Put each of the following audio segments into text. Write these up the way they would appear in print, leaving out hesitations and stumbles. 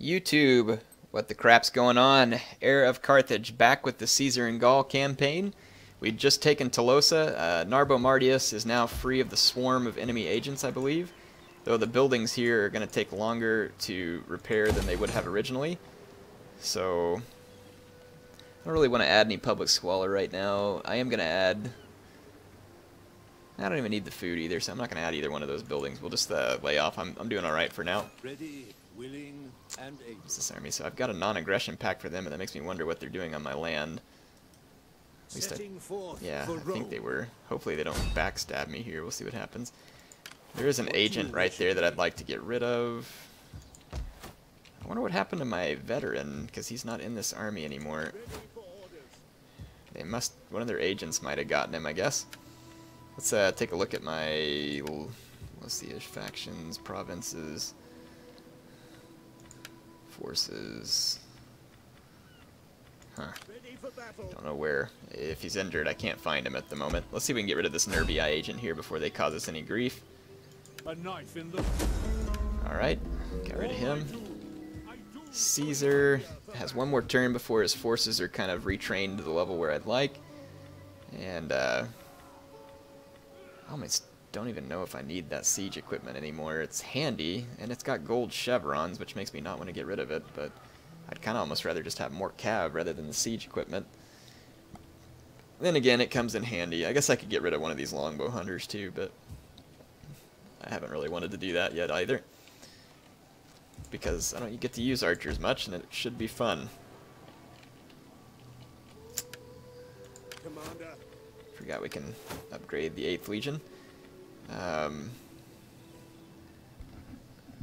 YouTube, what the crap's going on? Heir of Carthage back with the Caesar and Gaul campaign. We'd just taken Talosa. Narbo Martius is now free of the swarm of enemy agents, I believe. Though the buildings here are going to take longer to repair than they would have originally. So, I don't really want to add any public squalor right now. I am going to add... I don't even need the food either, so I'm not going to add either one of those buildings. We'll just lay off. I'm doing alright for now. Ready, willing, and able. What's this army? So I've got a non-aggression pact for them, and that makes me wonder what they're doing on my land. At least I think they were. Hopefully they don't backstab me here. We'll see what happens. There is an agent right there that I'd like to get rid of. I wonder what happened to my veteran, because he's not in this army anymore. They must... one of their agents might have gotten him, I guess. Let's take a look at my... let's see, factions, provinces, forces. Huh. Don't know where. If he's injured, I can't find him at the moment. Let's see if we can get rid of this Nervii agent here before they cause us any grief. Alright, got rid of him. Caesar has one more turn before his forces are kind of retrained to the level where I'd like. And, I almost don't even know if I need that siege equipment anymore. It's handy, and it's got gold chevrons, which makes me not want to get rid of it, but I'd kind of almost rather just have more cav rather than the siege equipment. Then again, it comes in handy. I guess I could get rid of one of these longbow hunters too, but I haven't really wanted to do that yet either. Because I don't get to use archers much, and it should be fun. Commander. Forgot we can upgrade the 8th Legion.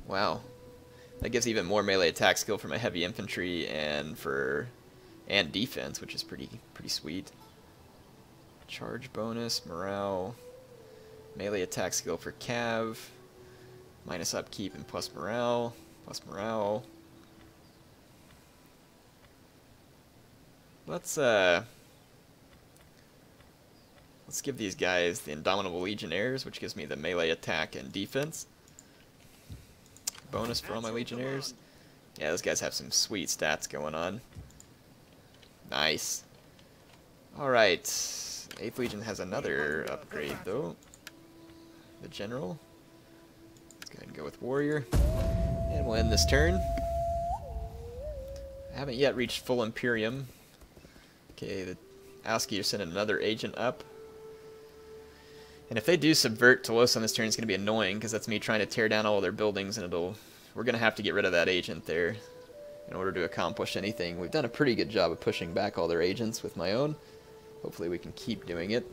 Wow. That gives even more melee attack skill for my heavy infantry and defense, which is pretty sweet. Charge bonus, morale, melee attack skill for cav, minus upkeep and plus morale. Let's give these guys the Indomitable Legionnaires, which gives me the melee attack and defense. Bonus for all my Legionnaires. Yeah, those guys have some sweet stats going on. Nice. Alright. 8th Legion has another upgrade, though. The General. Let's go ahead and go with Warrior. And we'll end this turn. I haven't yet reached full Imperium. Okay, the Auski are sending another agent up. And if they do subvert Talosa on this turn, it's going to be annoying, because that's me trying to tear down all of their buildings, and we're going to have to get rid of that agent there in order to accomplish anything. We've done a pretty good job of pushing back all their agents with my own. Hopefully we can keep doing it.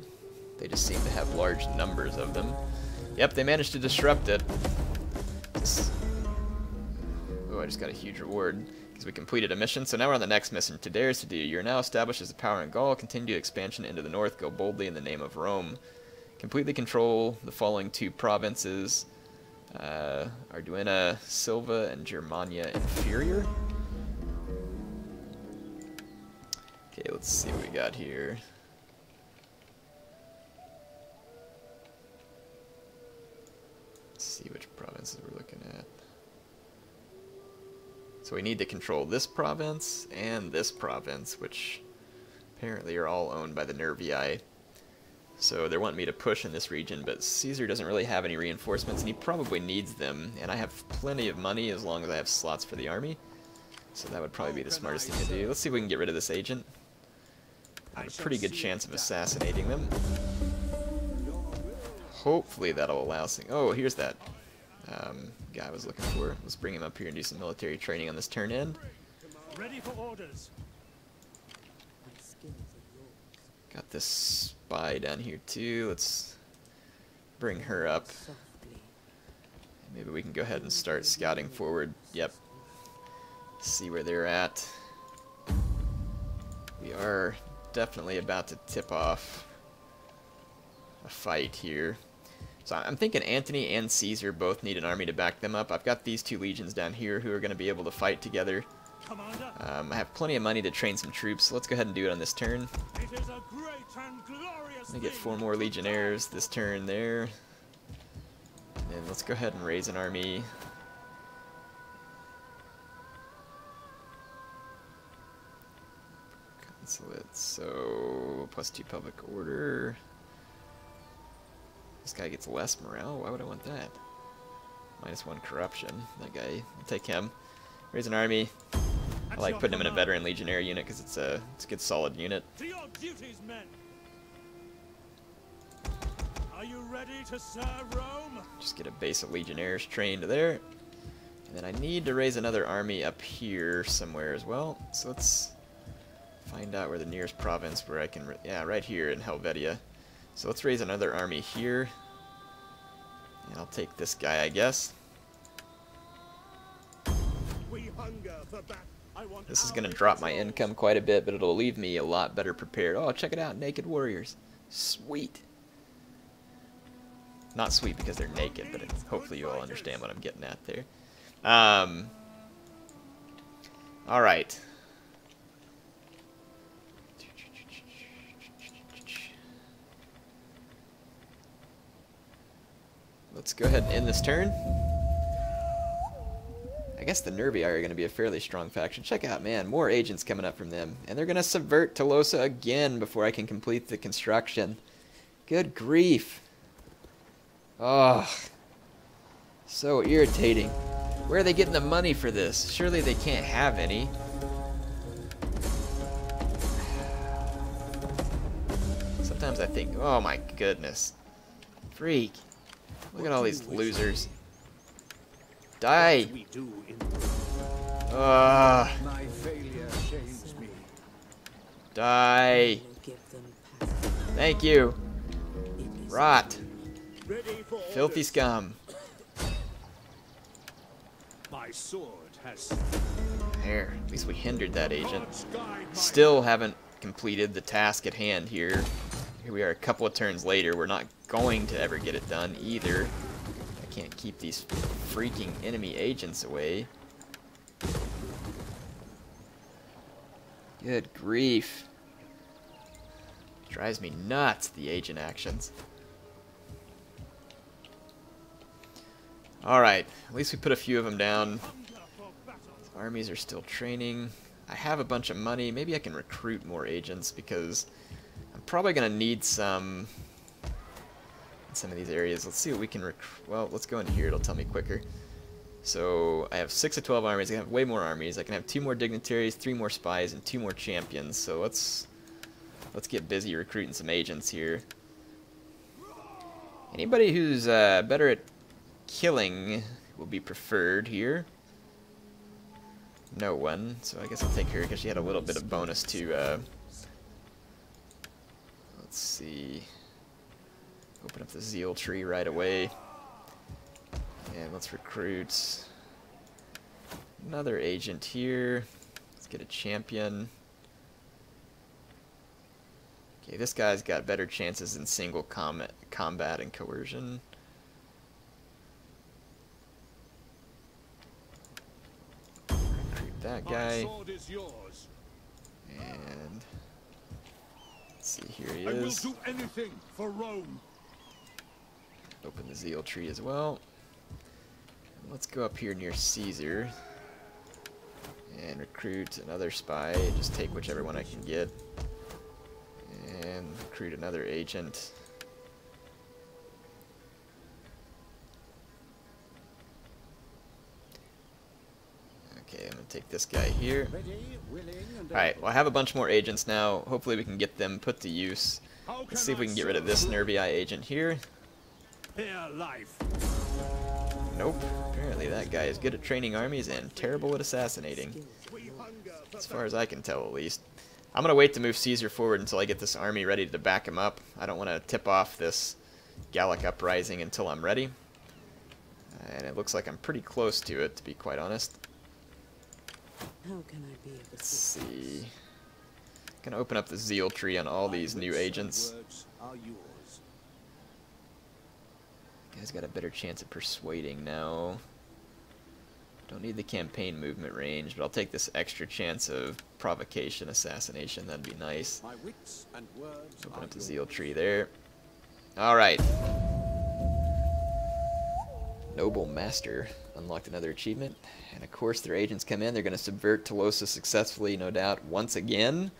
They just seem to have large numbers of them. Yep, they managed to disrupt it. Oh, I just got a huge reward because we completed a mission. So now we're on the next mission. To dare is to do. You're now established as a power in Gaul. Continue expansion into the north. Go boldly in the name of Rome. Completely control the following 2 provinces. Arduina Silva and Germania Inferior. Okay, let's see what we got here. Let's see which provinces we're looking at. So we need to control this province and this province, which apparently are all owned by the Nervii. So they're wanting me to push in this region, but Caesar doesn't really have any reinforcements, and he probably needs them. And I have plenty of money as long as I have slots for the army. So that would probably be the smartest thing to do. Let's see if we can get ut of this agent. I have a pretty good chance of assassinating them. Hopefully that'll allow us... oh, here's that guy I was looking for. Let's bring him up here and do some military training on this turn end. Ready for orders. Got this spy down here too. Let's bring her up. Maybe we can go ahead and start scouting forward. Yep. See where they're at. We are definitely about to tip off a fight here. So I'm thinking Antony and Caesar both need an army to back them up. I've got these 2 legions down here who are going to be able to fight together. I have plenty of money to train some troops, so let's go ahead and do it on this turn. I'm going to get 4 more legionnaires this turn there. And then let's go ahead and raise an army cancel it. So +2 public order. This guy gets less morale. Why would I want that? -1 corruption. That guy. I'll take him. Raise an army. I like putting him in a veteran legionnaire unit because it's a good solid unit. To your duties, men. Are you ready to serve Rome? Just get a base of legionnaires trained there. And then I need to raise another army up here somewhere as well. So let's find out where the nearest province where I can... yeah, right here in Helvetia. So let's raise another army here. And I'll take this guy, I guess. We hunger for battle. This is going to drop my income quite a bit, but it'll leave me a lot better prepared. Oh, check it out. Naked warriors. Sweet. Not sweet because they're naked, but hopefully you all understand what I'm getting at there. Alright. Let's go ahead and end this turn. I guess the Nervii are going to be a fairly strong faction. Check out, man, more agents coming up from them. And they're going to subvert Talosa again before I can complete the construction. Good grief. Oh, so irritating. Where are they getting the money for this? Surely they can't have any. Sometimes I think, oh my goodness. Freak. Look at all these losers. Die! Ah. Die! Thank you. Rot. Filthy scum. My sword has... There. At least we hindered that agent. Still haven't completed the task at hand here. Here we are a couple of turns later. We're not going to ever get it done either. I can't keep these freaking enemy agents away. Good grief. Drives me nuts, the agent actions. Alright, at least we put a few of them down. Armies are still training. I have a bunch of money. Maybe I can recruit more agents because I'm probably going to need some in some of these areas. Let's see what we can recruit. Well, let's go into here. It'll tell me quicker. So I have 6 of 12 armies. I can have way more armies. I can have 2 more dignitaries, 3 more spies, and 2 more champions. So let's get busy recruiting some agents here. Anybody who's better at killing will be preferred here. No one, so I guess I'll take her because she had a little bit of bonus to, let's see, open up the zeal tree right away, and let's recruit another agent here. Let's get a champion. Okay, this guy's got better chances in single combat and coercion. That guy, and let's see, here he is. I will do anything for Rome. Open the zeal tree as well. And let's go up here near Caesar and recruit another spy. Just take whichever one I can get, and recruit another agent. Okay, I'm going to take this guy here. Alright, well I have a bunch more agents now. Hopefully we can get them put to use. Let's see if we can get rid of this Nervii agent here. Nope. Apparently that guy is good at training armies and terrible at assassinating. As far as I can tell, at least. I'm going to wait to move Caesar forward until I get this army ready to back him up. I don't want to tip off this Gallic uprising until I'm ready. And it looks like I'm pretty close to it, to be quite honest. How can I be of Let's see. Gonna open up the zeal tree on all these new agents. Guy's got a better chance of persuading now. Don't need the campaign movement range, but I'll take this extra chance of provocation, assassination. That'd be nice. Open up the zeal tree there. Alright. Noble Master unlocked another achievement, and of course their agents come in. They're going to subvert Talosa successfully, no doubt, once again,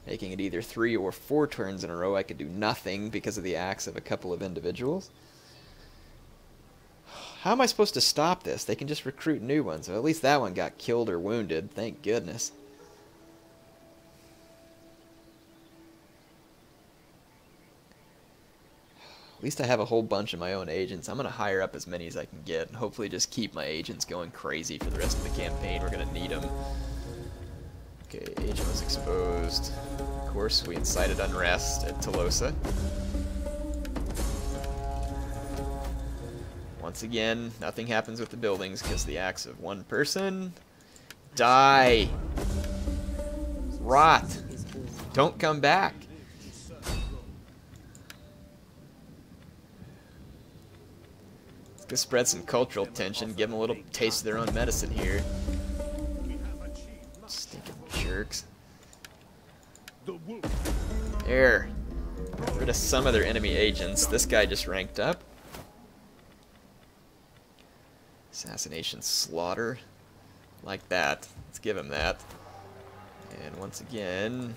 making it either 3 or 4 turns in a row I could do nothing because of the acts of a couple of individuals. How am I supposed to stop this? They can just recruit new ones. Well, at least that one got killed or wounded. Thank goodness. At least I have a whole bunch of my own agents. I'm going to hire up as many as I can get and hopefully just keep my agents going crazy for the rest of the campaign. We're going to need them. Okay, agent was exposed. Of course, we incited unrest at Talosa. Once again, nothing happens with the buildings because the acts of one person. Die! Rot! Don't come back! Let's go spread some cultural tension, give them a little taste of their own medicine here. Stinking jerks. There. Got rid of some of their enemy agents. This guy just ranked up. Assassination, slaughter. Like that. Let's give him that. And once again...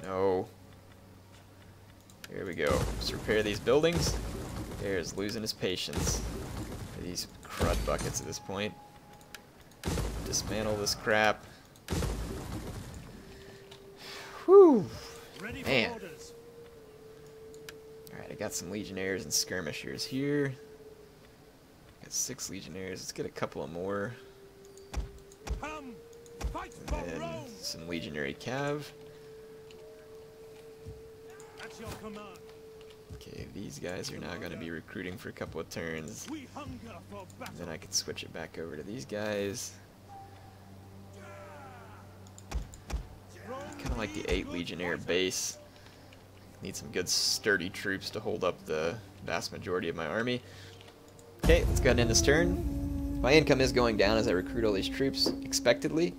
No. Here we go. Let's repair these buildings. Heir's losing his patience. These crud buckets at this point. Dismantle this crap. Whew. Man. Alright, I got some legionnaires and skirmishers here. Got 6 legionnaires. Let's get a couple of more. And then some legionary cav. Okay, these guys are now going to be recruiting for a couple of turns. And then I can switch it back over to these guys. Kind of like the 8 legionnaire base. Need some good sturdy troops to hold up the vast majority of my army. Okay, let's go ahead and end this turn. My income is going down as I recruit all these troops expectedly,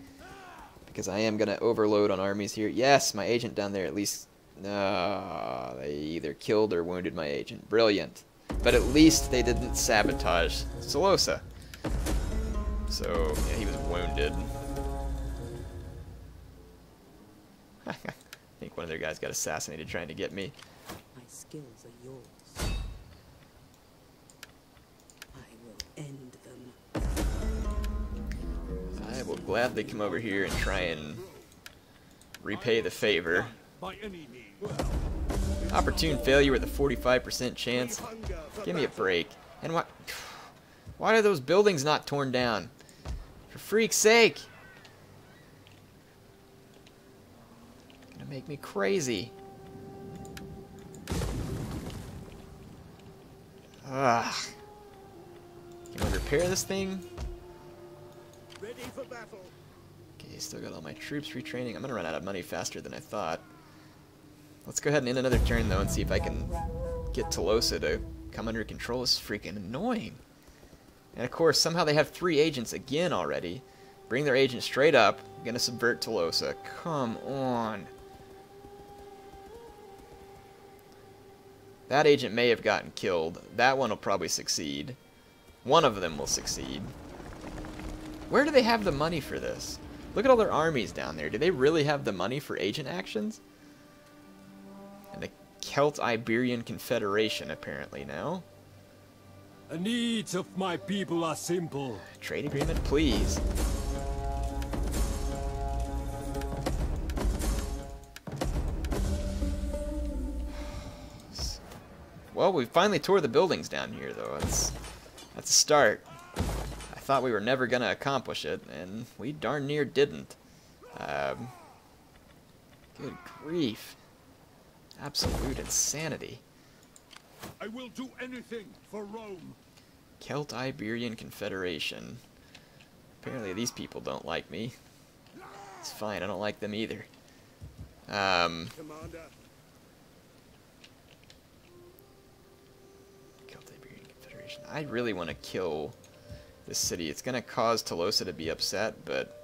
because I am going to overload on armies here. Yes, my agent down there at least... No, they either killed or wounded my agent. Brilliant. But at least they didn't sabotage Talosa. So, yeah, he was wounded. I think one of their guys got assassinated trying to get me. My skills are yours. I will end them. I will gladly come over here and try and repay the favor. Opportune failure with a 45% chance. Give me a break. And why are those buildings not torn down? For freak's sake! Gonna make me crazy. Ugh. Can I repair this thing? Ready for battle. Okay, still got all my troops retraining. I'm gonna run out of money faster than I thought. Let's go ahead and end another turn though and see if I can get Talosa to come under control. It's freaking annoying. And of course, somehow they have 3 agents again already. Bring their agent straight up. I'm gonna subvert Talosa. Come on. That agent may have gotten killed. That one will probably succeed. One of them will succeed. Where do they have the money for this? Look at all their armies down there. Do they really have the money for agent actions? And the Celt-Iberian Confederation, apparently, now. The needs of my people are simple. Trade agreement, please. Well, we finally tore the buildings down here, though. That's a start. I thought we were never going to accomplish it, and we darn near didn't. Good grief. Absolute insanity. I will do anything for Rome. Celt-Iberian Confederation. Apparently these people don't like me. It's fine, I don't like them either. Commander. Celt-Iberian Confederation. I really want to kill this city. It's going to cause Talosa to be upset, but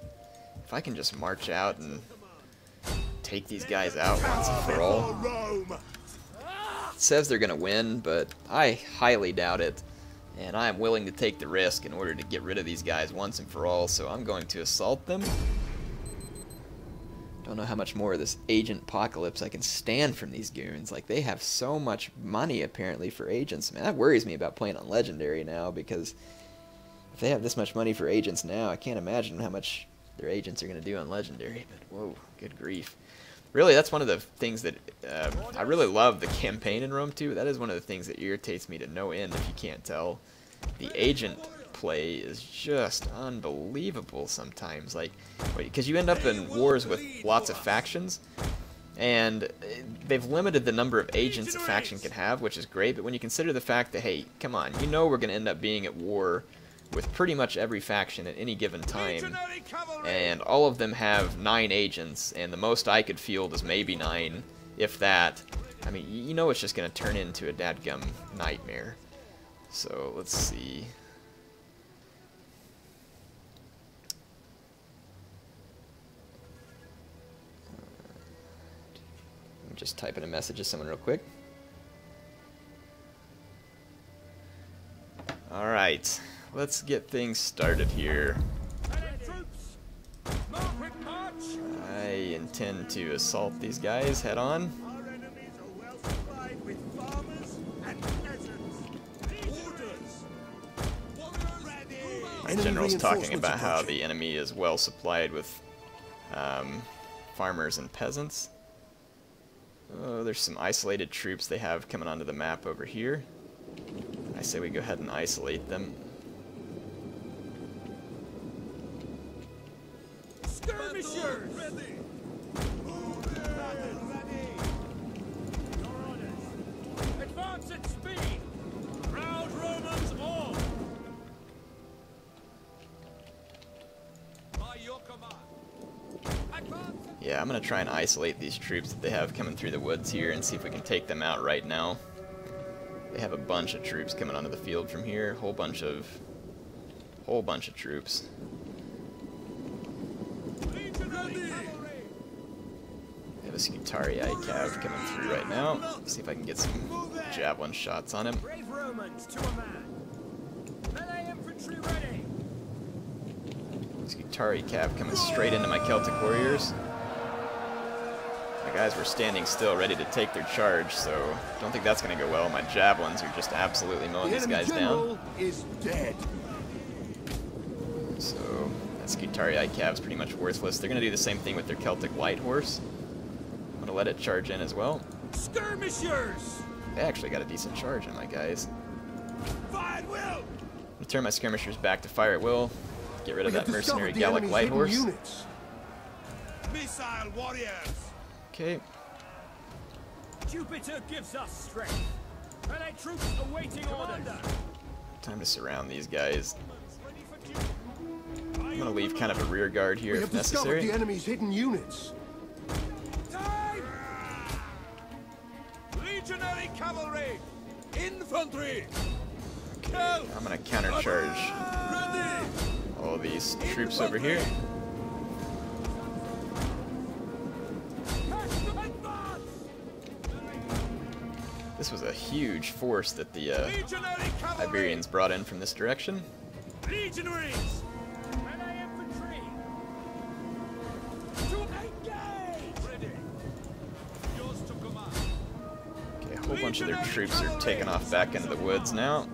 if I can just march out and take these guys out once and for all. It says they're going to win, but I highly doubt it. And I am willing to take the risk in order to get rid of these guys once and for all, so I'm going to assault them. Don't know how much more of this agent apocalypse I can stand from these goons. Like, they have so much money, apparently, for agents. Man, that worries me about playing on Legendary now, because if they have this much money for agents now, I can't imagine how much their agents are going to do on Legendary. But, whoa, good grief. Really, that's one of the things that I really love the campaign in Rome 2. That is one of the things that irritates me to no end, if you can't tell. The agent play is just unbelievable sometimes, like, because you end up in wars with lots of factions, and they've limited the number of agents a faction can have, which is great, but when you consider the fact that, hey, come on, you know we're going to end up being at war with pretty much every faction at any given time, and all of them have 9 agents, and the most I could field is maybe 9, if that. I mean, you know it's just going to turn into a dadgum nightmare. So, let's see. I'm just typing a message to someone real quick. Alright, let's get things started here. I intend to assault these guys head on. My general's talking about how the enemy is well supplied with farmers and peasants. Oh, there's some isolated troops they have coming onto the map over here. I say we go ahead and isolate them. Skirmishers! Ready! Advance at speed! Proud Romans all! By your command! Yeah, I'm gonna try and isolate these troops that they have coming through the woods here and see if we can take them out right now. They have a bunch of troops coming onto the field from here, whole bunch of troops. They have a Scutarii cav coming through right now. Let's see if I can get some javelin shots on him. Brave Romans to a man! Melee infantry ready! Scutarii cav coming straight into my Celtic warriors. My guys were standing still, ready to take their charge, so don't think that's going to go well. My javelins are just absolutely mowing these guys down. Is dead. So that Scutarii cav's pretty much worthless. They're going to do the same thing with their Celtic light horse. I'm going to let it charge in as well. Skirmishers! They actually got a decent charge on my guys. Fire at will! I'm going to turn my skirmishers back to fire at will. Get rid of that mercenary Gallic light horse. Units. Missile warriors! Okay. Jupiter gives us strength. Melee troops awaiting order. Time to surround these guys. I'm going to leave kind of a rear guard here if necessary. The enemy's hidden units. Time! Legionary cavalry! Infantry! Okay, I'm going to countercharge all these troops over here. This was a huge force that the Iberians brought in from this direction. Legionaries! Melee infantry! To engage! Ready! Yours to command. Okay, a whole bunch of their troops are taking off back into the woods now.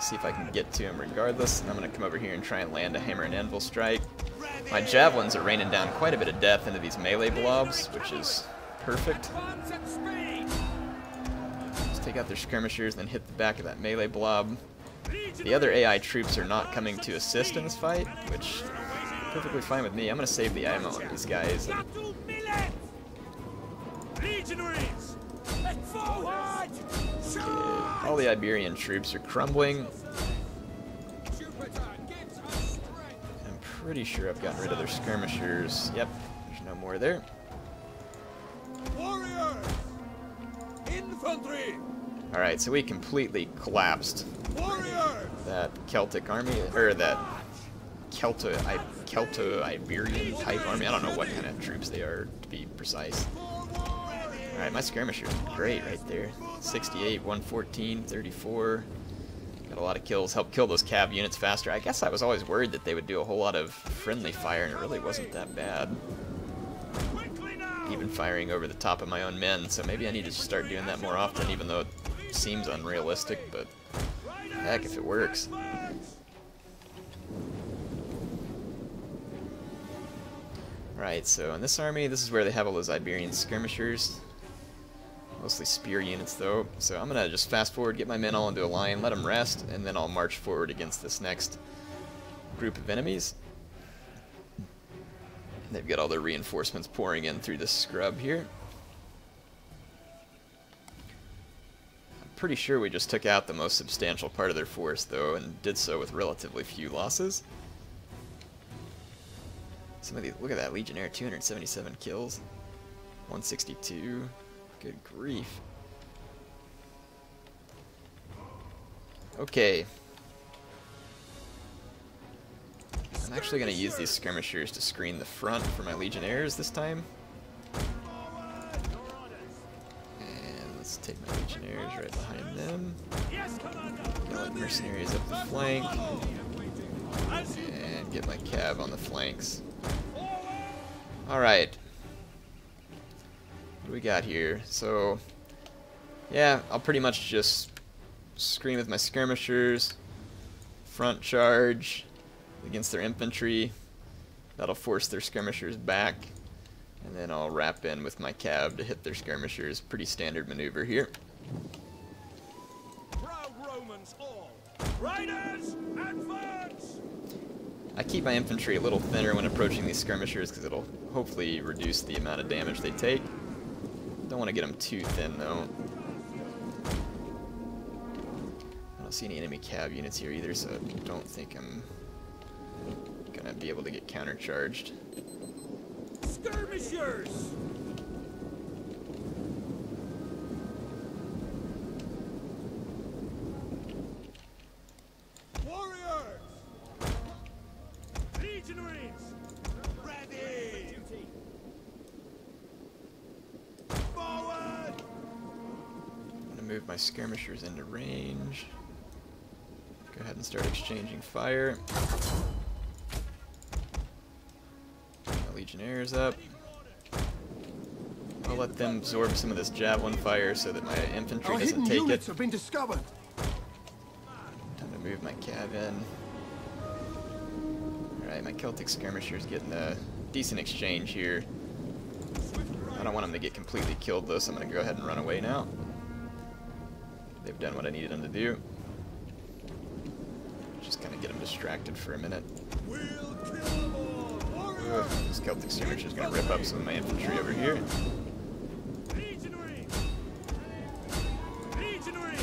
See if I can get to them regardless. And I'm going to come over here and try and land a hammer and anvil strike. My javelins are raining down quite a bit of death into these melee blobs, which is perfect. Just take out their skirmishers, then hit the back of that melee blob. The other AI troops are not coming to assist in this fight, which is perfectly fine with me. I'm going to save the ammo on these guys. Legionaries! Forward! Okay, all the Iberian troops are crumbling. I'm pretty sure I've gotten rid of their skirmishers. Yep, there's no more there. Warriors! Infantry! Alright, so we completely collapsed Warriors! that Celtic army, or that Celto-Iberian type army. I don't know what kind of troops they are, to be precise. Alright, my skirmishers are great right there. 68, 114, 34. Got a lot of kills. Helped kill those cav units faster. I guess I was always worried that they would do a whole lot of friendly fire, and it really wasn't that bad. even firing over the top of my own men, so maybe I need to start doing that more often, even though it seems unrealistic, but heck if it works. Right, so in this army, this is where they have all those Iberian skirmishers. Mostly spear units, though. So I'm going to just fast forward, get my men all into a line, let them rest, and then I'll march forward against this next group of enemies. They've got all their reinforcements pouring in through this scrub here. I'm pretty sure we just took out the most substantial part of their force, though, and did so with relatively few losses. Some of these, look at that, Legionnaire, 277 kills, 162. Good grief. Okay. I'm actually going to use these skirmishers to screen the front for my Legionnaires this time. And let's take my Legionnaires right behind them. Get my mercenaries up the flank. And get my cav on the flanks. Alright. What do we got here? So, yeah, I'll pretty much just screen with my skirmishers, front charge against their infantry. That'll force their skirmishers back, and then I'll wrap in with my cav to hit their skirmishers. Pretty standard maneuver here. Proud Romans all, riders, advance! I keep my infantry a little thinner when approaching these skirmishers because it'll hopefully reduce the amount of damage they take. Don't want to get them too thin, though. I don't see any enemy cav units here either, so I don't think I'm gonna be able to get countercharged. Skirmishers! Warriors! Legionaries! Ready! Forward! I'm gonna move my skirmishers into range. Go ahead and start exchanging fire. My Legionnaires up. I'll let them absorb some of this javelin fire so that my infantry doesn't take it. Have been discovered. Time to move my cav in. Alright, my Celtic skirmishers getting a decent exchange here. I don't want them to get completely killed though, so I'm going to go ahead and run away now. They've done what I needed them to do. Just kind of get them distracted for a minute. Ugh, this Celtic skirmisher is going to rip up some of my infantry over here. Legionaries! Legionaries!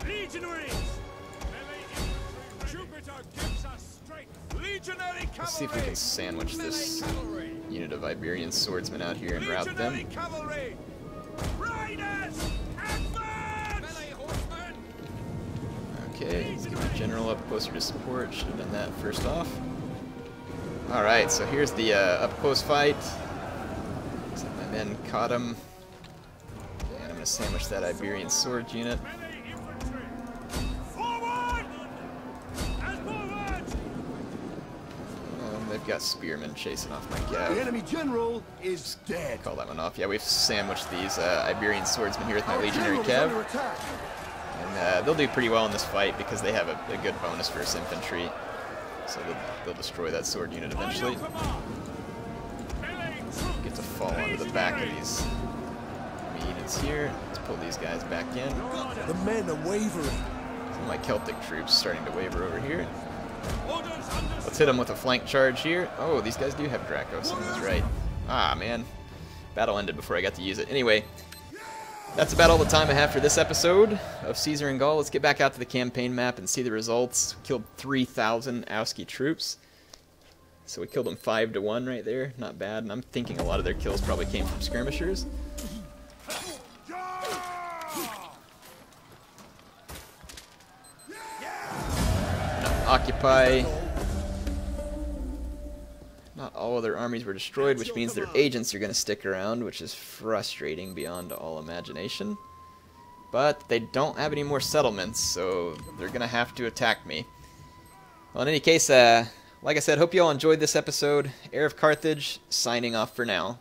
Legionaries! Jupiter gives us strength. Legionary cavalry! Let's see if we can sandwich this unit of Iberian swordsmen out here and rout them. Cavalry! Riders! Advance! Okay, let's get my general up closer to support. Should have done that first off. Alright, so here's the up-close fight. Looks like my men caught him. And I'm going to sandwich that Iberian sword unit. Forward! And forward! They've got spearmen chasing off my The cav. enemy general is dead. Call that one off. Yeah, we've sandwiched these Iberian swordsmen here with my Our legionary general's under cav. attack. And they'll do pretty well in this fight because they have a good bonus versus infantry. So they'll destroy that sword unit eventually. Get to fall onto the back of these enemy units here. Let's pull these guys back in. The men are wavering. Some of my Celtic troops starting to waver over here. Let's hit them with a flank charge here. Oh, these guys do have Draco, someone's right. Ah, man. Battle ended before I got to use it. Anyway, that's about all the time I have for this episode of Caesar and Gaul. Let's get back out to the campaign map and see the results. We killed 3,000 Auski troops. So we killed them 5-1 right there. Not bad. And I'm thinking a lot of their kills probably came from skirmishers. Occupy. Not all of their armies were destroyed, which means their agents are going to stick around, which is frustrating beyond all imagination. But they don't have any more settlements, so they're going to have to attack me. Well, in any case, like I said, hope you all enjoyed this episode. Heir of Carthage, signing off for now.